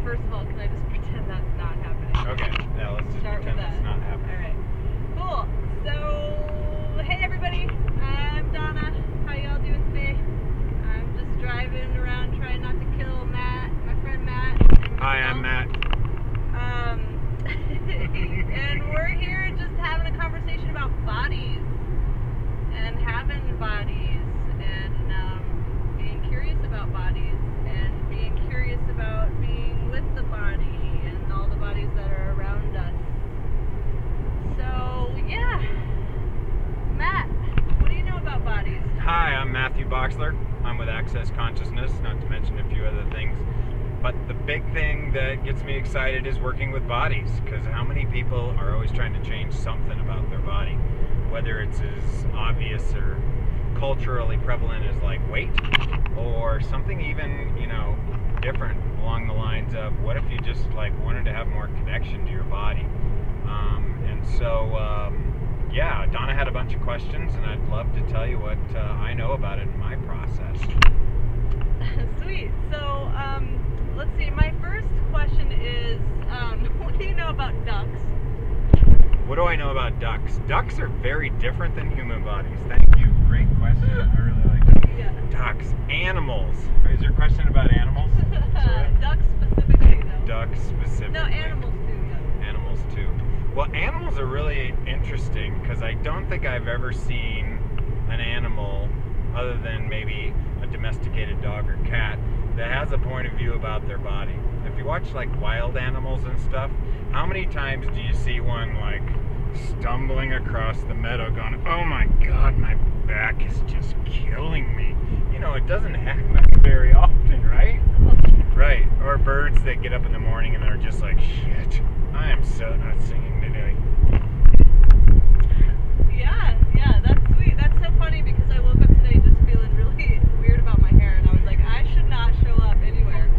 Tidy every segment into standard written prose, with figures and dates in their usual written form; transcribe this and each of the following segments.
first of all, can I just pretend that's not happening? Okay, now let's just Start with pretend that. it's not happening. All right. Cool. So, hey everybody, I'm Donna. How y'all doing today? I'm just driving around trying not to kill Matt, my friend Matt. Hi, I'm Matt. And we're here just having a conversation about bodies and having bodies and being curious about bodies and being curious about being with the body and all the bodies that are around us. So, yeah. Matt, what do you know about bodies? Hi, I'm Matthew Bochsler. I'm with Access Consciousness, not to mention a few other things. But the big thing that gets me excited is working with bodies, because how many people are always trying to change something about their body, whether it's as obvious or culturally prevalent as like weight, or something even, different along the lines of what if you just like wanted to have more connection to your body. Yeah, Donna had a bunch of questions, and I'd love to tell you what I know about it in my process. Sweet. So, let's see. My first question is, what do you know about ducks? What do I know about ducks? Ducks are very different than human bodies. Thank you. Great question. I really like it. Yeah. Ducks. Animals. Is your question about animals? Ducks specifically, though. Ducks specifically. No, animals too, though. Animals too. Well, animals are really interesting because I don't think I've ever seen an animal other than maybe a domesticated dog or cat that has a point of view about their body. If you watch like wild animals and stuff, how many times do you see one like stumbling across the meadow going, oh my god, my back is just killing me? It doesn't happen very often, right? Right. Or birds that get up in the morning and they're just like, shit, I am so not singing today. Yeah, that's sweet. That's so funny because I woke up today just feeling really weird about my hair, and I was like, I should not show up anywhere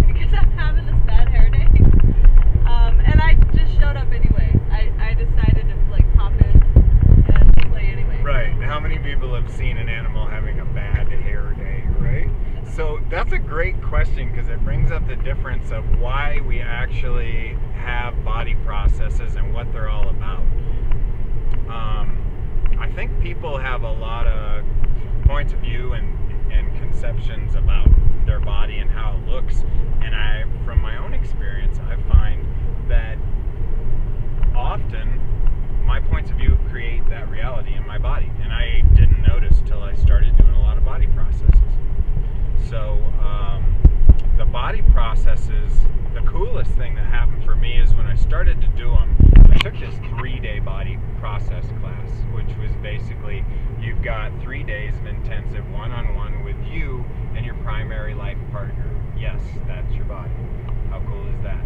because I'm having this bad hair day. And I just showed up anyway. I decided to like pop in and play anyway. Right. How many people have seen an animal having a bad hair day, right? So that's a great question because it brings up the difference of why we actually have body processes and what they're all about. I think people have a lot of points of view and conceptions about their body and how it looks, and from my own experience, I find that often my points of view create that reality in my body, and I didn't notice till I started doing a lot of body processes. So the body processes, the coolest thing that happened for me is when I started to do them, I took this 3-day body process class, which was basically you've got 3 days of intensive one-on-one with you and your primary life partner. Yes, that's your body. How cool is that?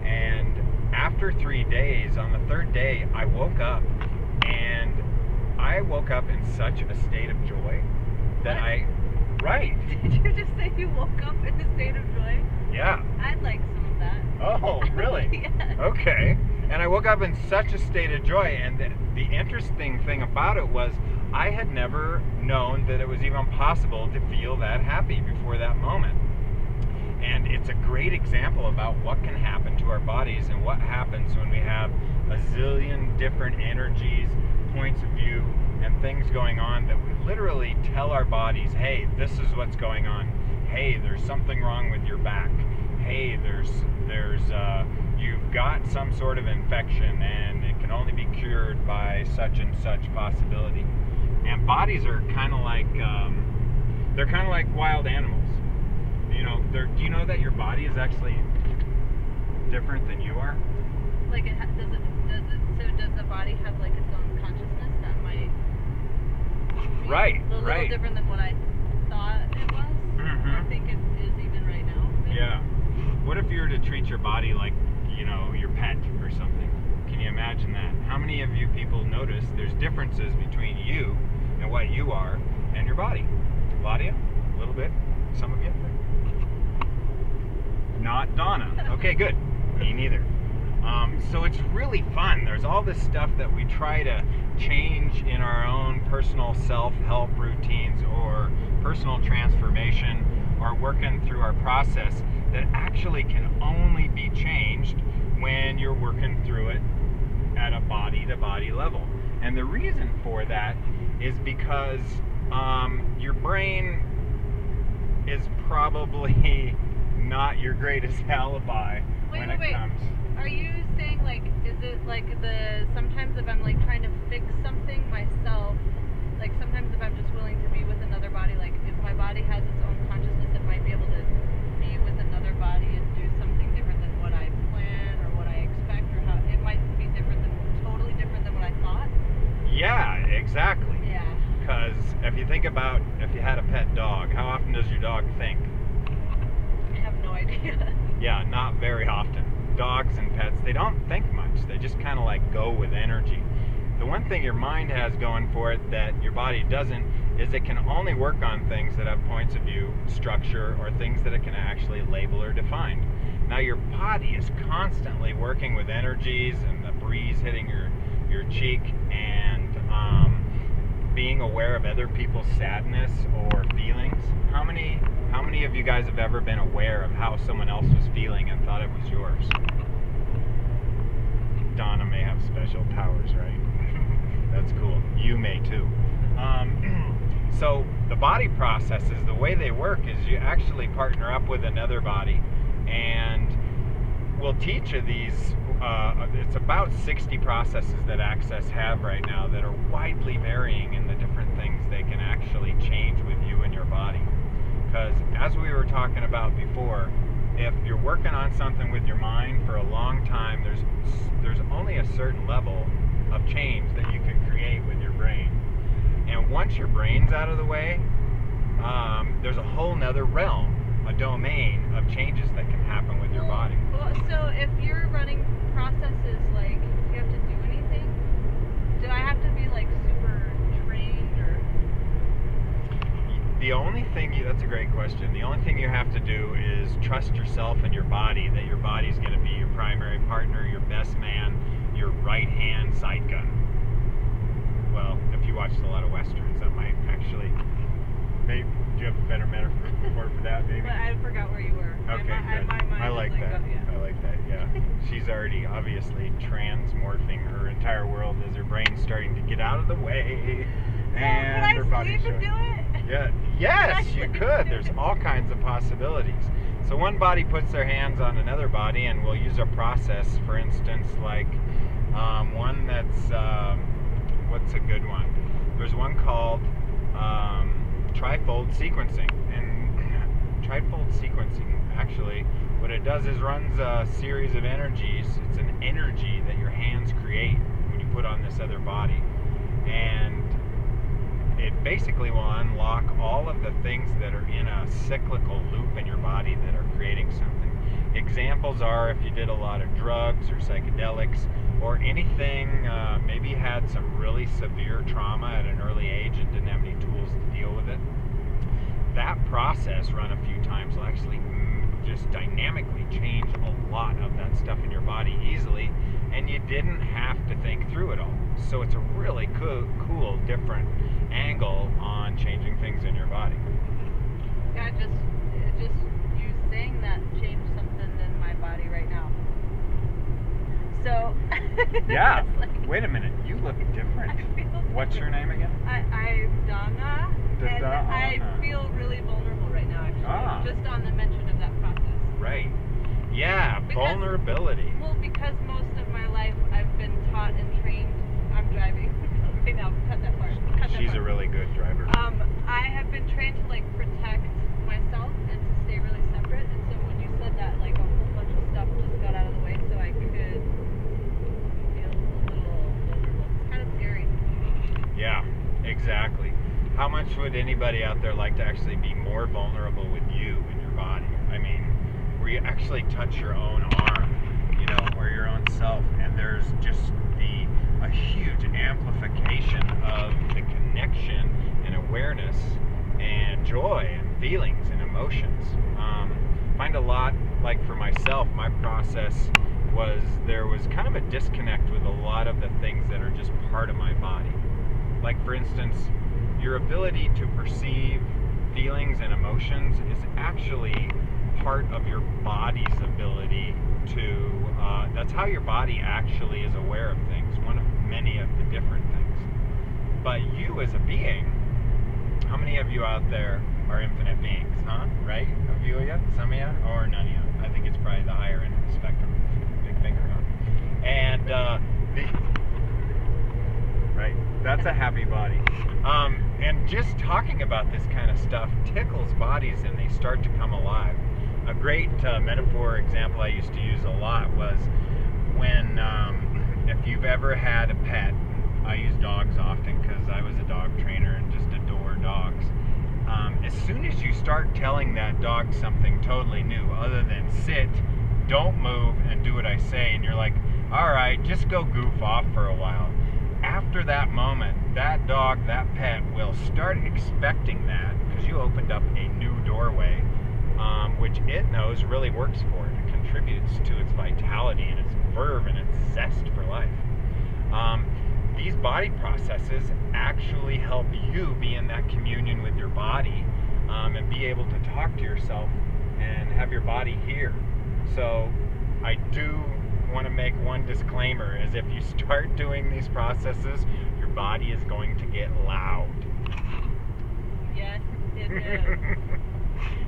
And after 3 days, on the third day, I woke up in such a state of joy that Right. Did you just say you woke up in a state of joy? Yeah. I'd like some of that. Oh, really? Yeah. Okay. And I woke up in such a state of joy, and the interesting thing about it was I had never known that it was even possible to feel that happy before that moment. And it's a great example about what can happen to our bodies and what happens when we have a zillion different energies, points of view, and things going on that we literally tell our bodies, hey, this is what's going on. Hey, there's something wrong with your back. Hey, there's you've got some sort of infection and it can only be cured by such and such possibility. And bodies are kind of like they're kind of like wild animals. Do you know that your body is actually different than you are? Like does the body have like its own consciousness that might be a little different than what I thought it was? Mm-hmm. I think it is even right now. Maybe. Yeah. What if you were to treat your body like, your pet or something? Can you imagine that? How many of you people notice there's differences between you and what you are and your body? A lot of you? A little bit? Some of you? Not Donna. Okay, good. Me neither. So it's really fun. There's all this stuff that we try to change in our own personal self-help routines or personal transformation or working through our process that actually can only be changed when you're working through it at a body-to-body level. And the reason for that is because your brain is probably not your greatest alibi when it comes. Are you saying, like, is it like sometimes if I'm like trying to fix something myself, like sometimes if I'm just willing to be with another body, like if my body has its own consciousness, it might be able to be with another body and do something different than what I plan or what I expect, or how it might be totally different than what I thought? Yeah, exactly. Yeah. Because if you think about, if you had a pet dog, how often does your dog think? I have no idea. Yeah, not very often. Dogs and pets, they don't think much. They just kind of like go with energy. The one thing your mind has going for it that your body doesn't is it can only work on things that have points of view, structure, or things that it can actually label or define. Now your body is constantly working with energies and the breeze hitting your cheek and being aware of other people's sadness or feelings. How many of you guys have ever been aware of how someone else was feeling and thought it was yours? Donna may have special powers, right? That's cool. You may too. So the body processes, the way they work is you actually partner up with another body, and we'll teach you these. It's about 60 processes that Access have right now that are widely varying in the different things they can actually change with you and your body. Because as we were talking about before, if you're working on something with your mind for a long time, there's only a certain level of change that you can create with your brain. And once your brain's out of the way, there's a whole nother realm, a domain of changes that can happen with your body. Well, so if you're running processes, like, do you have to do anything? Do I have to be like super trained, or? The only thing, that's a great question. The only thing you have to do is trust yourself and your body, that your body's going to be your primary partner, your best man, your right-hand side gun. Well, if you watched a lot of Westerns, that might actually... Maybe, do you have a better metaphor for that, maybe? But I forgot where you were. Okay, good. I like that. I like that, yeah. She's already obviously transmorphing her entire world as her brain's starting to get out of the way. And her body's sleep and do it? Yeah. Yes, you could. There's all kinds of possibilities. So one body puts their hands on another body, and we'll use a process, for instance, like one that's, what's a good one? There's one called trifold sequencing. And trifold sequencing, actually, what it does is runs a series of energies. It's an energy that your hands create when you put on this other body. And it basically will unlock all of the things that are in a cyclical loop in your body that are creating something. Examples are if you did a lot of drugs or psychedelics, or anything, maybe you had some really severe trauma at an early age and didn't have any tools to deal with it. That process run a few times will actually just dynamically change a lot of that stuff in your body easily, and you didn't have to think through it all. So it's a really cool different angle on changing things in your body. Yeah, just you saying that changed something in my body right now. So yeah. Wait a minute, you look different. What's your name again? I'm Donna, and I feel really vulnerable right now, actually, just on the mention of that process. Right. Yeah, vulnerability. Well, because most of my life I've been taught and trained. I'm driving right now. Cut that part. She's a really good driver. I have been trained to like protect myself and to stay really separate. And so when you said that, like a whole bunch of stuff just got out of the way, so I could feel a little vulnerable. It's kind of scary. Yeah, exactly. How much would anybody out there like to actually be more vulnerable with you and your body? I mean, where you actually touch your own arm, you know, or your own self, and there's just a huge amplification of the connection and awareness and joy and feelings and emotions. Find a lot, like for myself, my process was there was kind of a disconnect with a lot of the things that are just part of my body. Like for instance, your ability to perceive feelings and emotions is actually part of your body's ability to, that's how your body actually is aware of things, one of many of the different things. But you as a being, how many of you out there are infinite beings, huh? Right? A few of you? Some of you? Or none of you? I think it's probably the higher end of the spectrum. Big finger, huh? And right, that's a happy body. And just talking about this kind of stuff tickles bodies and they start to come alive. A great metaphor example I used to use a lot was when, if you've ever had a pet, I use dogs often because I was a dog trainer and just adore dogs. As soon as you start telling that dog something totally new, other than sit, don't move, and do what I say, and you're like, all right, just go goof off for a while. After that moment, that dog, that pet will start expecting that because you opened up a new doorway, which it knows really works for it. It contributes to its vitality and its verve and its zest for life. These body processes actually help you be in that communion with your body and be able to talk to yourself and have your body hear. So I do want to make one disclaimer, is if you start doing these processes, your body is going to get loud. Yes, it is.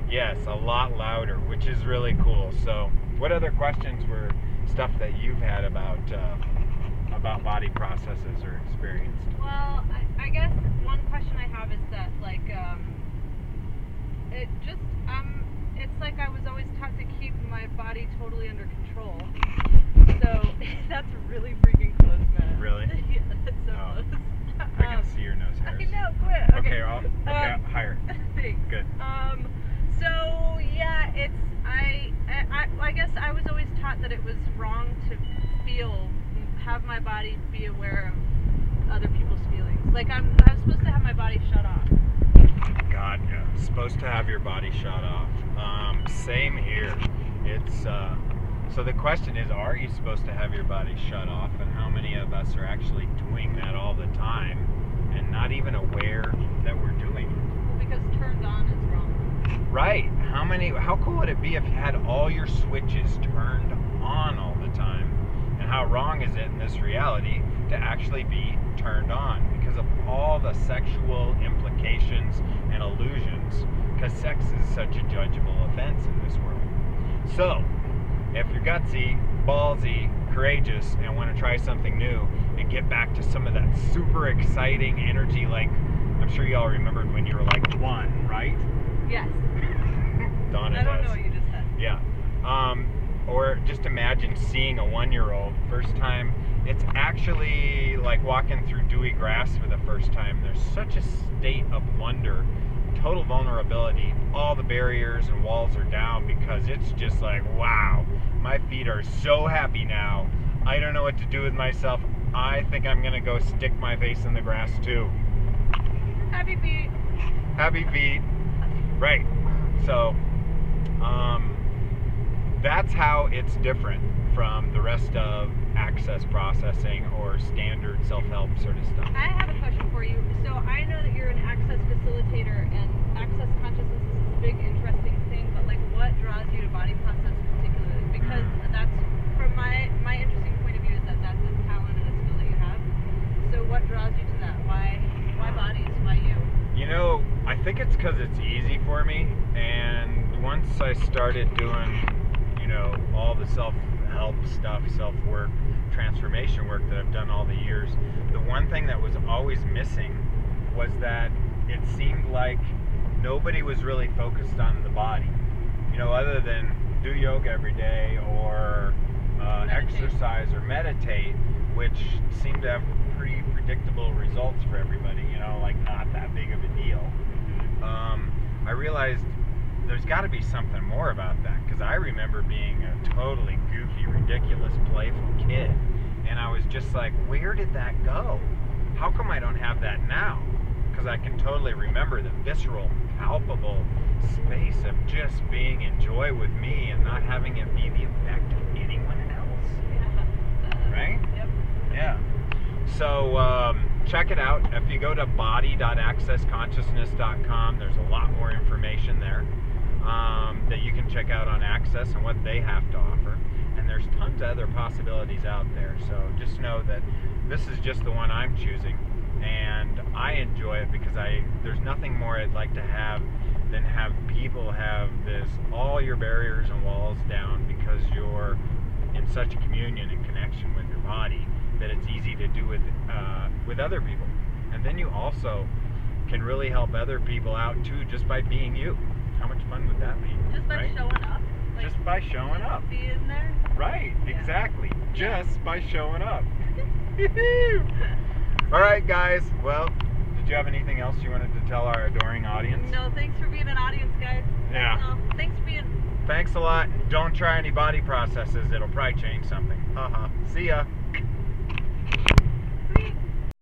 Yes, a lot louder, which is really cool. So what other questions were stuff that you've had about body processes or experienced? Well, I guess one question I have is that, like, it's like I was always taught to keep my body totally under control. So that's really freaking close, man. Really? Yeah, that's so close. I can see your nose hairs. Okay, no, quit. Okay, higher. Thanks. Good. So yeah, it's I guess I was always taught that it was wrong to have my body be aware of other people's feelings. Like I'm supposed to have my body shut off. God, yeah. Supposed to have your body shut off. Same here. It's so the question is, are you supposed to have your body shut off? And how many of us are actually doing that all the time and not even aware that we're doing it? Well, because turned on is wrong. Right. How cool would it be if you had all your switches turned on all the time? And how wrong is it in this reality to actually be turned on because of all the sexual implications and illusions, because sex is such a judgeable offense in this world. So, if you're gutsy, ballsy, courageous, and want to try something new and get back to some of that super exciting energy, like I'm sure y'all remembered when you were like 1, right? Yes. Donna I don't does. know what you just said. Yeah. Or just imagine seeing a 1-year-old first time. It's actually like walking through dewy grass for the first time. There's such a state of wonder, total vulnerability. All the barriers and walls are down because it's just like, wow, my feet are so happy now. I don't know what to do with myself. I think I'm going to go stick my face in the grass too. Happy feet. Happy feet. Right. So, that's how it's different from the rest of access processing or standard self-help sort of stuff. I have a question for you. So I know that you're an access facilitator, and access consciousness is a big, interesting thing. But like, what draws you to body process particularly? Because that's, from my interesting point of view, is that that's a talent and a skill that you have. So what draws you to that? Why bodies? Why you? You know, I think it's because it's easy for me, and once I started doing, all the self-help stuff, self-work, transformation work that I've done all the years, the one thing that was always missing was that it seemed like nobody was really focused on the body. Other than do yoga every day or exercise or meditate, which seemed to have pretty predictable results for everybody, like not that big of a deal. I realized there's got to be something more about that, because I remember being a totally goofy, ridiculous, playful kid, and I was just like, where did that go? How come I don't have that now? Because I can totally remember the visceral, palpable space of just being in joy with me and not having it be the effect of anyone else. Yeah. Right? Yep. Yeah. So check it out. If you go to body.accessconsciousness.com, there's a lot more information there. that you can check out on Access and what they have to offer. And there's tons of other possibilities out there. So just know that this is just the one I'm choosing, and I enjoy it because there's nothing more I'd like to have than have people have this, all your barriers and walls down, because you're in such a communion and connection with your body that it's easy to do with other people. And then you also can really help other people out too, just by being you. How much fun would that be? Just by right? showing up. Like, just by showing up. Being there. Right, Yeah. exactly. Just by showing up. All right, guys. Well, did you have anything else you wanted to tell our adoring audience? No, thanks for being an audience, guys. Yeah. No, thanks for being. Thanks a lot. Don't try any body processes. It'll probably change something. Haha. See ya.